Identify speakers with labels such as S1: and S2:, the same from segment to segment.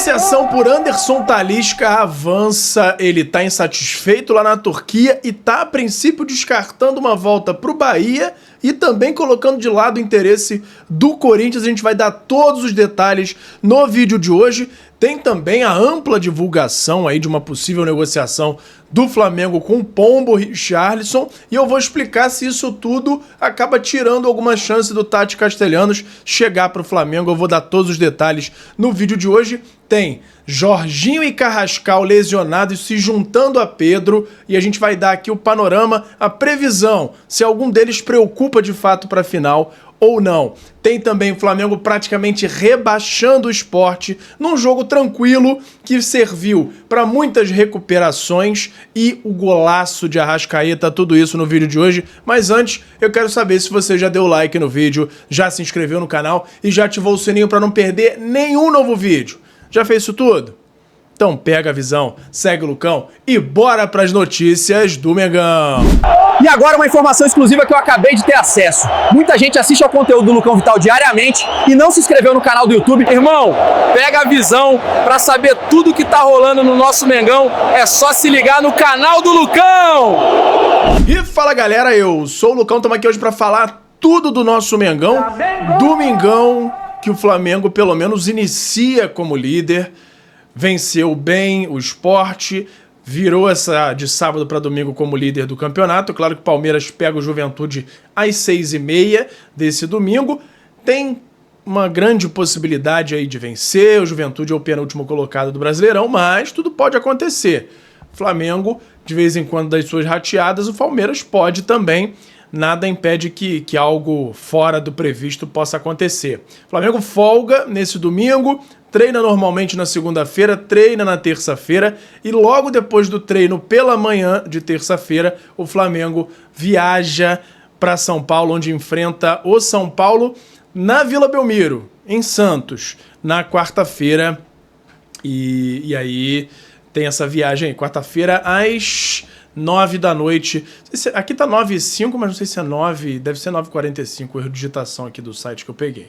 S1: negociação por Anderson Talisca avança, ele tá insatisfeito lá na Turquia e tá a princípio descartando uma volta pro Bahia e também colocando de lado o interesse do Corinthians. A gente vai dar todos os detalhes no vídeo de hoje. Tem também a ampla divulgação aí de uma possível negociação do Flamengo com o Pombo Richarlison e eu vou explicar se isso tudo acaba tirando alguma chance do Tati Castellanos chegar para o Flamengo. Eu vou dar todos os detalhes no vídeo de hoje. Tem Jorginho e Carrascal lesionados se juntando a Pedro e a gente vai dar aqui o panorama, a previsão, se algum deles preocupa de fato para a final ou não. Tem também o Flamengo praticamente rebaixando o Sport num jogo tranquilo que serviu para muitas recuperações e o golaço de Arrascaeta, tudo isso no vídeo de hoje. Mas antes, eu quero saber se você já deu like no vídeo, já se inscreveu no canal e já ativou o sininho para não perder nenhum novo vídeo. Já fez isso tudo? Então pega a visão, segue o Lucão e bora para as notícias do Mengão.
S2: E agora uma informação exclusiva que eu acabei de ter acesso. Muita gente assiste ao conteúdo do Lucão Vital diariamente e não se inscreveu no canal do YouTube. Irmão, pega a visão para saber tudo que tá rolando no nosso Mengão. É só se ligar no canal do Lucão!
S1: E fala galera, eu sou o Lucão, estamos aqui hoje para falar tudo do nosso Mengão. Domingão que o Flamengo pelo menos inicia como líder. Venceu bem o Sport, virou essa de sábado para domingo como líder do campeonato. Claro que o Palmeiras pega o Juventude às 6h30 desse domingo. Tem uma grande possibilidade aí de vencer. O Juventude é o penúltimo colocado do Brasileirão, mas tudo pode acontecer. Flamengo, de vez em quando, das suas rateadas, o Palmeiras pode também. Nada impede que algo fora do previsto possa acontecer. O Flamengo folga nesse domingo, treina normalmente na segunda-feira, treina na terça-feira e logo depois do treino pela manhã de terça-feira, o Flamengo viaja para São Paulo, onde enfrenta o São Paulo na Vila Belmiro, em Santos, na quarta-feira. E aí tem essa viagem, quarta-feira às 9 da noite. Aqui tá 9h05, mas não sei se é 9, deve ser 9h45, erro de digitação aqui do site que eu peguei.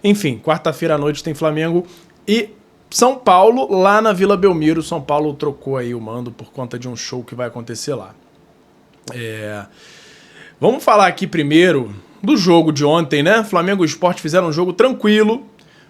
S1: Enfim, quarta-feira à noite tem Flamengo e São Paulo lá na Vila Belmiro. São Paulo trocou aí o mando por conta de um show que vai acontecer lá. Vamos falar aqui primeiro do jogo de ontem, né? Flamengo e Sport fizeram um jogo tranquilo.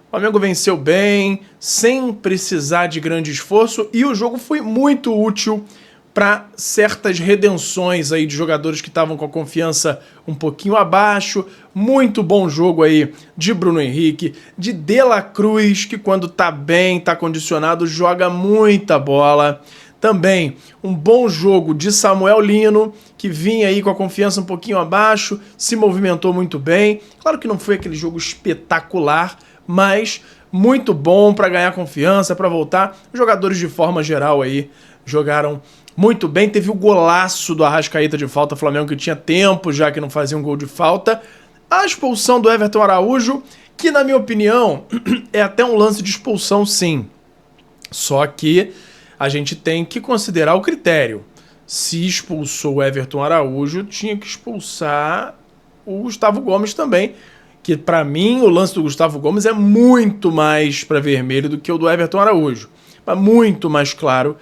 S1: O Flamengo venceu bem, sem precisar de grande esforço e o jogo foi muito útil para certas redenções aí de jogadores que estavam com a confiança um pouquinho abaixo. Muito bom jogo aí de Bruno Henrique, de De La Cruz, que quando tá bem, tá condicionado, joga muita bola. Também um bom jogo de Samuel Lino, que vinha aí com a confiança um pouquinho abaixo, se movimentou muito bem. Claro que não foi aquele jogo espetacular, mas muito bom para ganhar confiança, para voltar. Os jogadores de forma geral aí jogaram muito bem. Teve o golaço do Arrascaeta de falta, Flamengo que tinha tempo já que não fazia um gol de falta. A expulsão do Everton Araújo, que na minha opinião é até um lance de expulsão sim. Só que a gente tem que considerar o critério. Se expulsou o Everton Araújo, tinha que expulsar o Gustavo Gomes também. Que pra mim o lance do Gustavo Gomes é muito mais para vermelho do que o do Everton Araújo. Mas muito mais claro.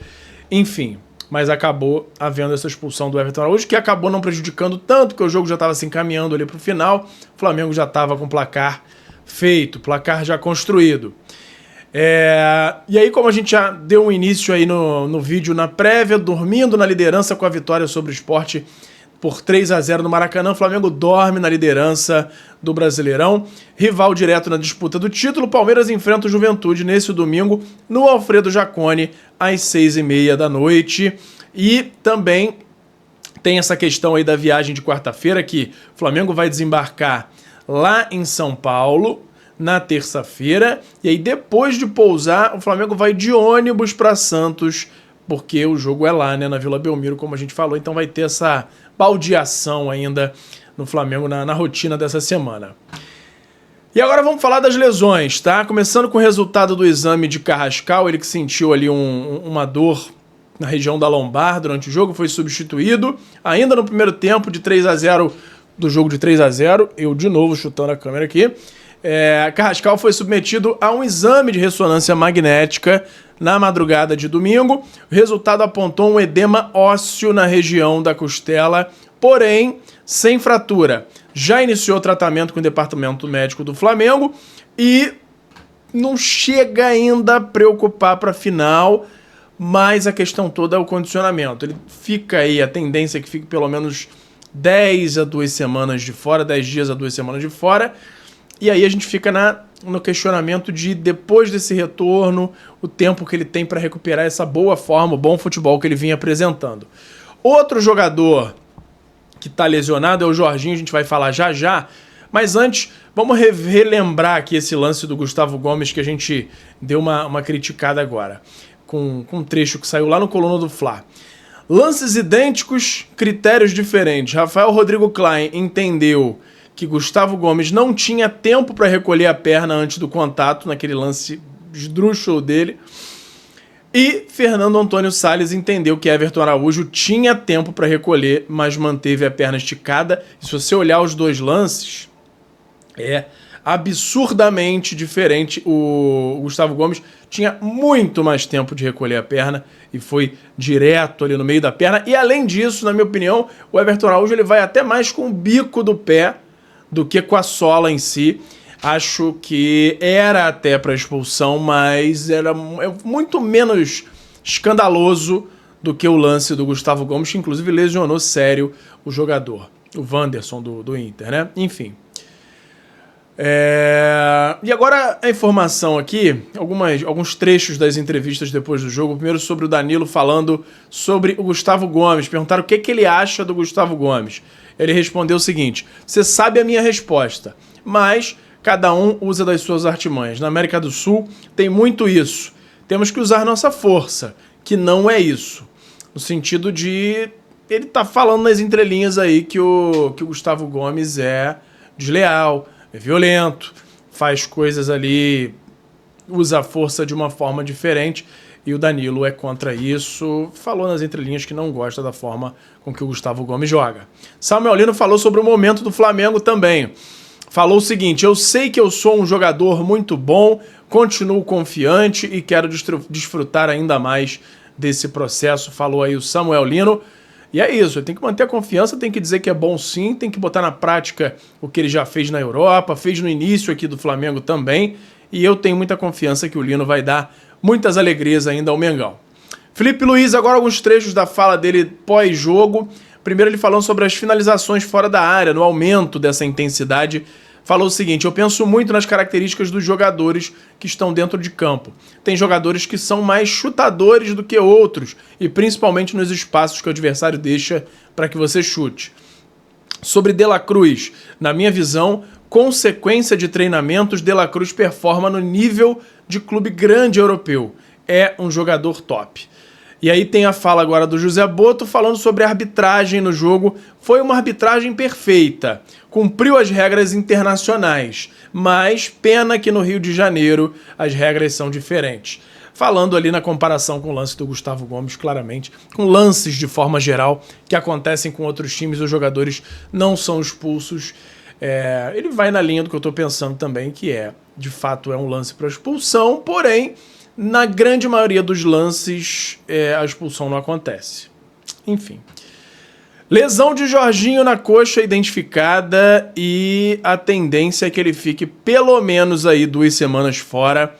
S1: Enfim, mas acabou havendo essa expulsão do Everton Araújo, que acabou não prejudicando tanto, porque o jogo já estava se encaminhando ali para o final, o Flamengo já estava com o placar feito, placar já construído. E aí, como a gente já deu um início aí no vídeo na prévia, dormindo na liderança com a vitória sobre o Sport por 3-0 no Maracanã, o Flamengo dorme na liderança do Brasileirão. Rival direto na disputa do título, o Palmeiras enfrenta o Juventude nesse domingo no Alfredo Jaconi, às 6h30 da noite. E também tem essa questão aí da viagem de quarta-feira, que o Flamengo vai desembarcar lá em São Paulo na terça-feira. E aí, depois de pousar, o Flamengo vai de ônibus para Santos, porque o jogo é lá, né, na Vila Belmiro, como a gente falou. Então vai ter essa baldeação ainda no Flamengo na rotina dessa semana. E agora vamos falar das lesões, tá? Começando com o resultado do exame de Carrascal, ele que sentiu ali uma dor na região da lombar durante o jogo, foi substituído ainda no primeiro tempo de 3-0, do jogo de 3-0, eu de novo chutando a câmera aqui. Carrascal foi submetido a um exame de ressonância magnética na madrugada de domingo. O resultado apontou um edema ósseo na região da costela, porém sem fratura. Já iniciou tratamento com o departamento médico do Flamengo e não chega ainda a preocupar para a final, mas a questão toda é o condicionamento. Ele fica aí, a tendência é que fique pelo menos 10 a 2 semanas de fora, 10 dias a 2 semanas de fora. E aí a gente fica no questionamento de, depois desse retorno, o tempo que ele tem para recuperar essa boa forma, o bom futebol que ele vinha apresentando. Outro jogador que está lesionado é o Jorginho, a gente vai falar já já. Mas antes, vamos relembrar aqui esse lance do Gustavo Gomes que a gente deu uma criticada agora, com um trecho que saiu lá no Coluna do Fla. Lances idênticos, critérios diferentes. Rafael Rodrigo Klein entendeu que Gustavo Gomes não tinha tempo para recolher a perna antes do contato, naquele lance esdrúxulo dele. E Fernando Antônio Salles entendeu que Everton Araújo tinha tempo para recolher, mas manteve a perna esticada. E se você olhar os dois lances, é absurdamente diferente. O Gustavo Gomes tinha muito mais tempo de recolher a perna e foi direto ali no meio da perna. E além disso, na minha opinião, o Everton Araújo ele vai até mais com o bico do pé do que com a sola em si. Acho que era até para expulsão, mas era muito menos escandaloso do que o lance do Gustavo Gomes, que inclusive lesionou sério o jogador, o Wanderson do Inter, né? Enfim. E agora a informação aqui, alguns trechos das entrevistas depois do jogo. Primeiro sobre o Danilo falando sobre o Gustavo Gomes. Perguntaram o que ele acha do Gustavo Gomes. Ele respondeu o seguinte: você sabe a minha resposta, mas cada um usa das suas artimanhas. Na América do Sul tem muito isso. Temos que usar nossa força, que não é isso. No sentido de... ele tá falando nas entrelinhas aí que o Gustavo Gomes é desleal, é violento, faz coisas ali, usa a força de uma forma diferente, e o Danilo é contra isso, falou nas entrelinhas que não gosta da forma com que o Gustavo Gomes joga. Samuel Lino falou sobre o momento do Flamengo também. Falou o seguinte: eu sei que eu sou um jogador muito bom, continuo confiante e quero desfrutar ainda mais desse processo, falou aí o Samuel Lino. E é isso, ele tem que manter a confiança, tem que dizer que é bom sim, tem que botar na prática o que ele já fez na Europa, fez no início aqui do Flamengo também, e eu tenho muita confiança que o Lino vai dar muitas alegrias ainda ao Mengão. Felipe Luiz, agora alguns trechos da fala dele pós-jogo. Primeiro ele falando sobre as finalizações fora da área, no aumento dessa intensidade. Falou o seguinte: eu penso muito nas características dos jogadores que estão dentro de campo. Tem jogadores que são mais chutadores do que outros, e principalmente nos espaços que o adversário deixa para que você chute. Sobre De La Cruz, na minha visão, consequência de treinamentos, De La Cruz performa no nível de clube grande europeu. É um jogador top. E aí tem a fala agora do José Boto falando sobre a arbitragem no jogo. Foi uma arbitragem perfeita, cumpriu as regras internacionais, mas pena que no Rio de Janeiro as regras são diferentes. Falando ali na comparação com o lance do Gustavo Gomes, claramente, com lances de forma geral que acontecem com outros times, os jogadores não são expulsos. Ele vai na linha do que eu estou pensando também, que de fato é um lance para expulsão, porém na grande maioria dos lances, a expulsão não acontece. Enfim. Lesão de Jorginho na coxa identificada e a tendência é que ele fique pelo menos aí 2 semanas fora.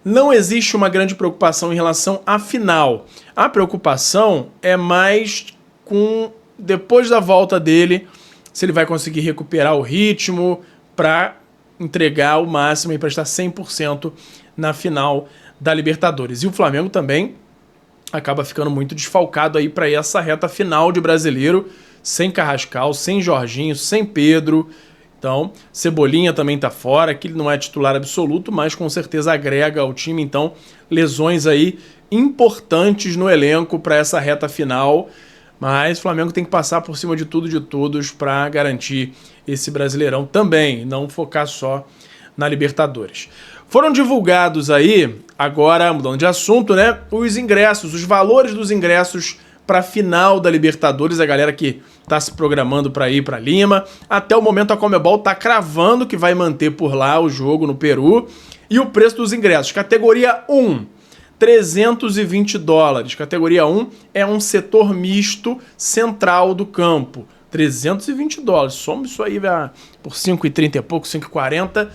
S1: Não existe uma grande preocupação em relação à final. A preocupação é mais com, depois da volta dele, se ele vai conseguir recuperar o ritmo para entregar o máximo e para estar 100% na final da Libertadores. E o Flamengo também acaba ficando muito desfalcado aí para essa reta final de Brasileiro, sem Carrascal, sem Jorginho, sem Pedro. Então, Cebolinha também tá fora, que ele não é titular absoluto, mas com certeza agrega ao time. Então, lesões aí importantes no elenco para essa reta final. Mas o Flamengo tem que passar por cima de tudo e de todos para garantir esse Brasileirão também, não focar só na Libertadores. Foram divulgados aí, agora mudando de assunto, né, os ingressos, os valores dos ingressos para a final da Libertadores, a galera que está se programando para ir para Lima. Até o momento a Conmebol está cravando que vai manter por lá o jogo no Peru. E o preço dos ingressos, categoria 1, $320. Categoria 1 é um setor misto central do campo. $320. Soma isso aí por 5,30 e pouco, 5,40.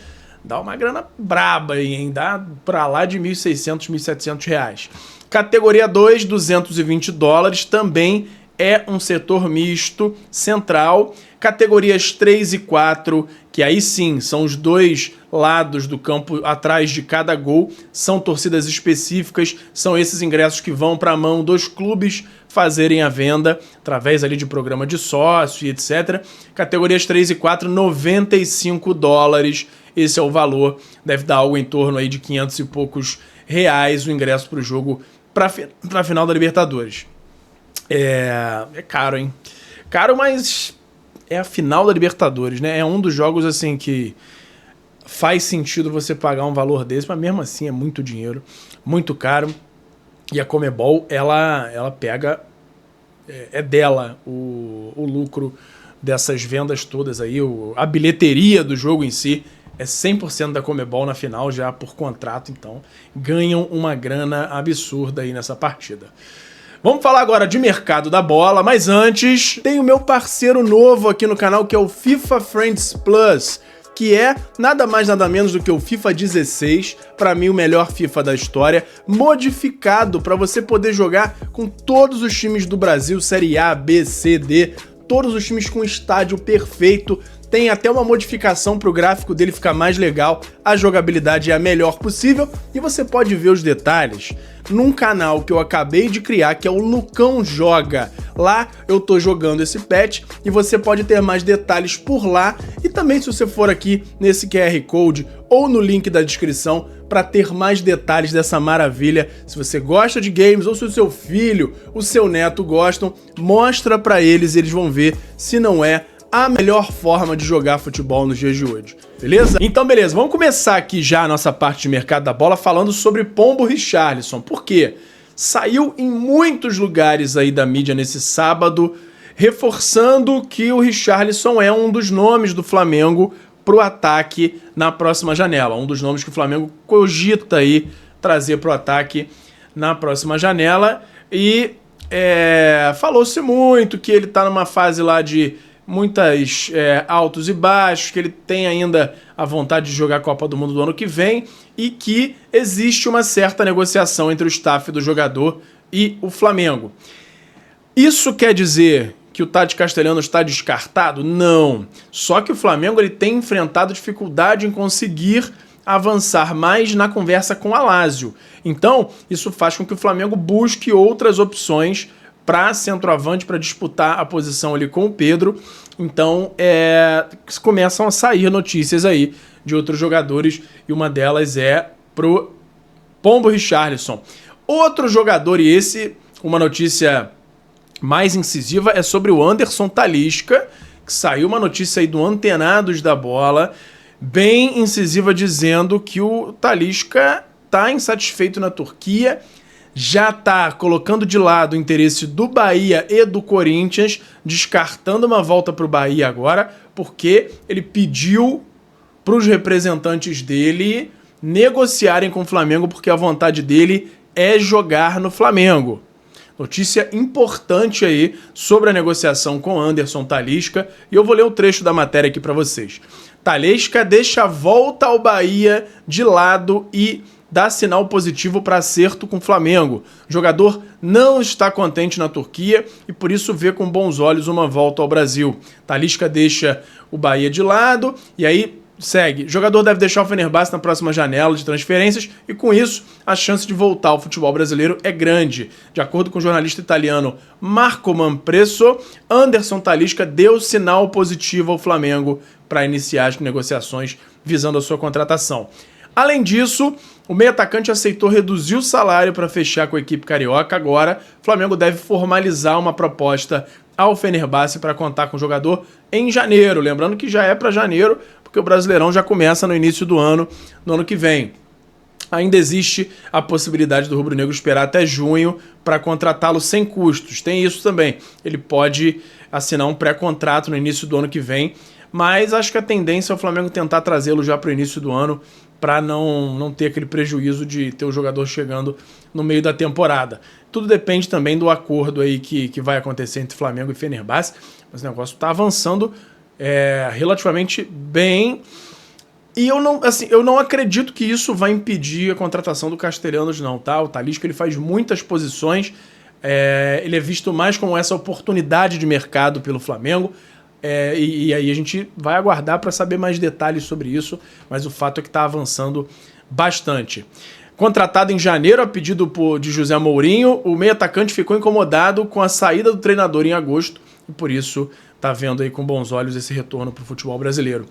S1: Dá uma grana braba aí, hein? Dá pra lá de R$1.600, R$1.700. Categoria 2, $220. Também é um setor misto central. Categorias 3 e 4, que aí sim são os dois lados do campo atrás de cada gol, são torcidas específicas, são esses ingressos que vão para a mão dos clubes fazerem a venda através ali de programa de sócio e etc. Categorias 3 e 4, $95. Esse é o valor, deve dar algo em torno aí de 500 e poucos reais o ingresso para o jogo para a final da Libertadores. É caro, hein? Caro, mas é a final da Libertadores, né? É um dos jogos assim que faz sentido você pagar um valor desse, mas mesmo assim é muito dinheiro, muito caro. E a Conmebol, ela pega, é dela o lucro dessas vendas todas aí, a bilheteria do jogo em si é 100% da Conmebol na final, já por contrato, então ganham uma grana absurda aí nessa partida. Vamos falar agora de mercado da bola, mas antes tem o meu parceiro novo aqui no canal, que é o FIFA Friends Plus, que é nada mais nada menos do que o FIFA 16, para mim o melhor FIFA da história, modificado para você poder jogar com todos os times do Brasil, Série A, B, C, D, todos os times com estádio perfeito. Tem até uma modificação para o gráfico dele ficar mais legal, a jogabilidade é a melhor possível e você pode ver os detalhes num canal que eu acabei de criar, que é o Lucão Joga. Lá eu tô jogando esse patch e você pode ter mais detalhes por lá e também se você for aqui nesse QR Code ou no link da descrição para ter mais detalhes dessa maravilha. Se você gosta de games ou se o seu filho, o seu neto gostam, mostra para eles e eles vão ver se não é a melhor forma de jogar futebol nos dias de hoje, beleza? Então beleza, vamos começar aqui já a nossa parte de mercado da bola falando sobre Pombo Richarlison. Por quê? Saiu em muitos lugares aí da mídia nesse sábado, reforçando que o Richarlison é um dos nomes do Flamengo pro ataque na próxima janela. Um dos nomes que o Flamengo cogita aí trazer pro ataque na próxima janela. E falou-se muito que ele tá numa fase lá de muitas altos e baixos, que ele tem ainda a vontade de jogar a Copa do Mundo do ano que vem e que existe uma certa negociação entre o staff do jogador e o Flamengo. Isso quer dizer que o Tati Castelhano está descartado? Não. Só que o Flamengo ele tem enfrentado dificuldade em conseguir avançar mais na conversa com o Alásio. Então, isso faz com que o Flamengo busque outras opções para centroavante, para disputar a posição ali com o Pedro. Então, começam a sair notícias aí de outros jogadores, e uma delas é pro Pombo Richarlison. Outro jogador, e esse, uma notícia mais incisiva, é sobre o Anderson Talisca, que saiu uma notícia aí do Antenados da Bola, bem incisiva, dizendo que o Talisca está insatisfeito na Turquia, já está colocando de lado o interesse do Bahia e do Corinthians, descartando uma volta para o Bahia agora, porque ele pediu para os representantes dele negociarem com o Flamengo, porque a vontade dele é jogar no Flamengo. Notícia importante aí sobre a negociação com Anderson Talisca, e eu vou ler o trecho da matéria aqui para vocês. Talisca deixa a volta ao Bahia de lado e dá sinal positivo para acerto com o Flamengo. O jogador não está contente na Turquia e por isso vê com bons olhos uma volta ao Brasil. Talisca deixa o Bahia de lado e aí segue. O jogador deve deixar o Fenerbahçe na próxima janela de transferências e com isso a chance de voltar ao futebol brasileiro é grande. De acordo com o jornalista italiano Marco Manpresso, Anderson Talisca deu sinal positivo ao Flamengo para iniciar as negociações visando a sua contratação. Além disso, o meio-atacante aceitou reduzir o salário para fechar com a equipe carioca. Agora, o Flamengo deve formalizar uma proposta ao Fenerbahçe para contar com o jogador em janeiro. Lembrando que já é para janeiro, porque o Brasileirão já começa no início do ano, no ano que vem. ainda existe a possibilidade do rubro-negro esperar até junho para contratá-lo sem custos. Tem isso também. Ele pode assinar um pré-contrato no início do ano que vem, mas acho que a tendência é o Flamengo tentar trazê-lo já para o início do ano para não ter aquele prejuízo de ter o jogador chegando no meio da temporada. Tudo depende também do acordo aí que vai acontecer entre Flamengo e Fenerbahçe, mas o negócio está avançando relativamente bem. E eu não acredito que isso vai impedir a contratação do Castellanos, não, tá? O Talisca, ele faz muitas posições, ele é visto mais como essa oportunidade de mercado pelo Flamengo, e aí a gente vai aguardar para saber mais detalhes sobre isso, mas o fato é que está avançando bastante. Contratado em janeiro a pedido de José Mourinho, o meio atacante ficou incomodado com a saída do treinador em agosto, e por isso está vendo aí com bons olhos esse retorno para o futebol brasileiro.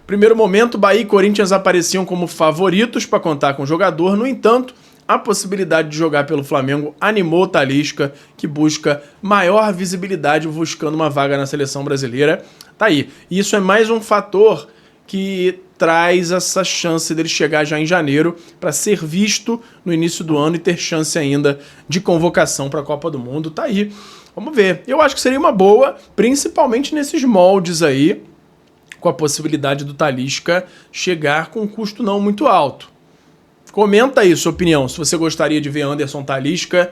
S1: Primeiro momento, Bahia e Corinthians apareciam como favoritos para contar com o jogador. No entanto, a possibilidade de jogar pelo Flamengo animou o Talisca, que busca maior visibilidade buscando uma vaga na seleção brasileira. Tá aí. E isso é mais um fator que traz essa chance dele chegar já em janeiro para ser visto no início do ano e ter chance ainda de convocação para a Copa do Mundo. Tá aí. Vamos ver. Eu acho que seria uma boa, principalmente nesses moldes aí, com a possibilidade do Talisca chegar com um custo não muito alto. Comenta aí sua opinião, se você gostaria de ver Anderson Talisca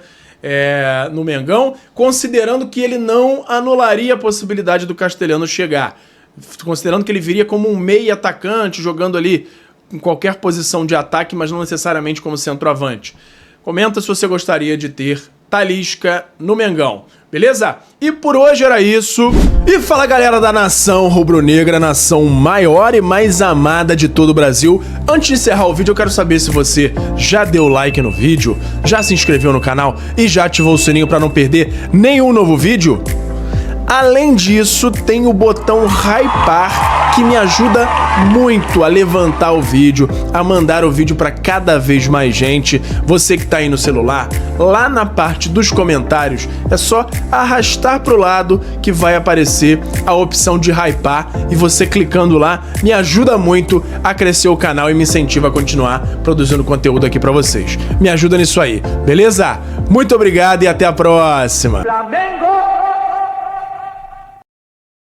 S1: no Mengão, considerando que ele não anularia a possibilidade do Castellanos chegar, considerando que ele viria como um meia atacante, jogando ali em qualquer posição de ataque, mas não necessariamente como centroavante. Comenta se você gostaria de ter Talisca no Mengão, beleza? E por hoje era isso. E fala, galera da nação rubro-negra, nação maior e mais amada de todo o Brasil. Antes de encerrar o vídeo, eu quero saber se você já deu like no vídeo, já se inscreveu no canal e já ativou o sininho para não perder nenhum novo vídeo. Além disso, tem o botão hypar, que me ajuda muito a levantar o vídeo, a mandar o vídeo para cada vez mais gente. Você que está aí no celular, lá na parte dos comentários, é só arrastar para o lado que vai aparecer a opção de hypar, e você clicando lá me ajuda muito a crescer o canal e me incentiva a continuar produzindo conteúdo aqui para vocês. Me ajuda nisso aí, beleza? Muito obrigado e até a próxima!
S3: Flamengo!